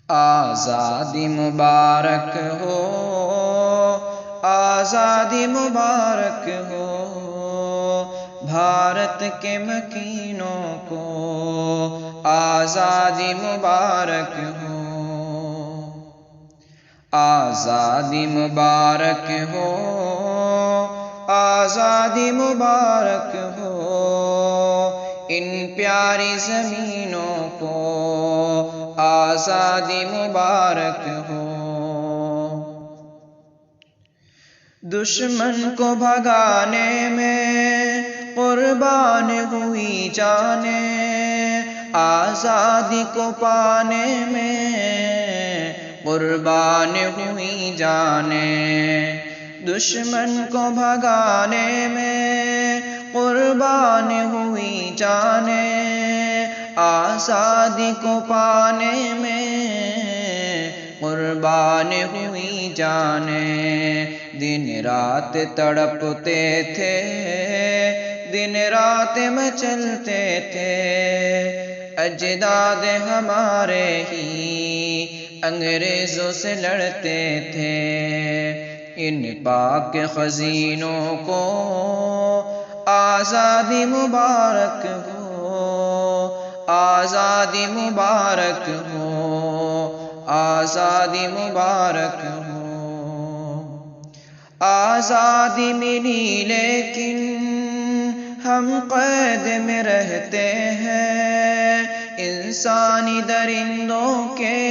آزادی مبارک ہو، آزادی مبارک ہو، بھارت کے مکینوں کو آزادی مبارک ہو، آزادی مبارک ہو، آزادی مبارک ہو، ان پیاری زمینوں کو آزادی مبارک ہو۔ دشمن کو بھگانے میں قربان ہوئی جانیں، آزادی کو پانے میں قربان ہوئی جانیں، دشمن کو بھگانے میں قربان ہوئی جانیں، آزادی کو پانے میں قربان ہوئی جانیں۔ دن رات تڑپتے تھے، دن رات مچلتے تھے، اجداد ہمارے ہی انگریزوں سے لڑتے تھے، ان پاک خزینوں کو آزادی مبارک ہو، آزادی مبارک ہو، آزادی مبارک ہو۔ آزادی ملی لیکن ہم قید میں رہتے ہیں، انسانی درندوں کے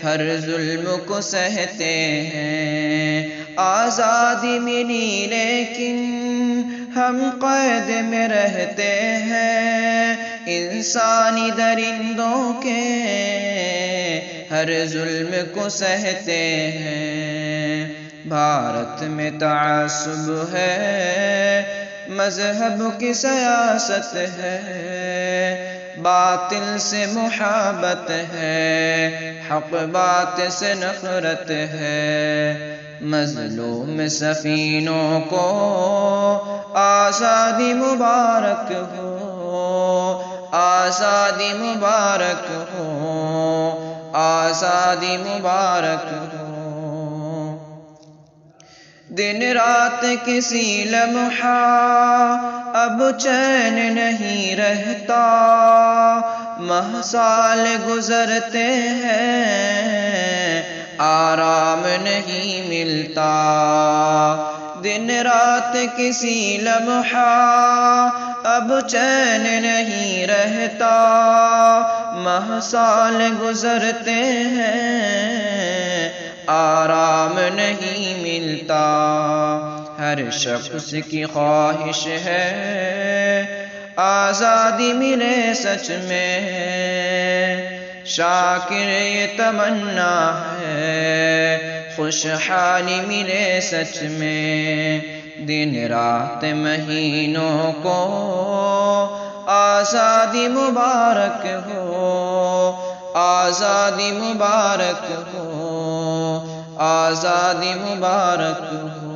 ہر ظلم کو سہتے ہیں۔ آزادی ملی لیکن ہم قید میں رہتے ہیں، انسانی درندوں کے ہر ظلم کو سہتے ہیں۔ بھارت میں تعصب ہے، مذہب کی سیاست ہے، باطل سے محبت ہے، حق بات سے نفرت ہے، مظلوم سفینوں کو آزادی مبارک ہو، آزادی مبارک ہو، آزادی مبارک ہو۔ دن رات کسی لمحہ اب چین نہیں رہتا، ماہ سال گزرتے ہیں آرام نہیں ملتا، دن رات کسی لمحہ اب چین نہیں رہتا، ماہ سال گزرتے ہیں آرام نہیں ملتا، ہر شخص کی خواہش ہے آزادی ملے سچ میں، شاکر یہ تمنا ہے خوشحالی ملے سچ میں، دن رات مہینوں کو آزادی مبارک ہو، آزادی مبارک ہو، آزادی مبارک ہو۔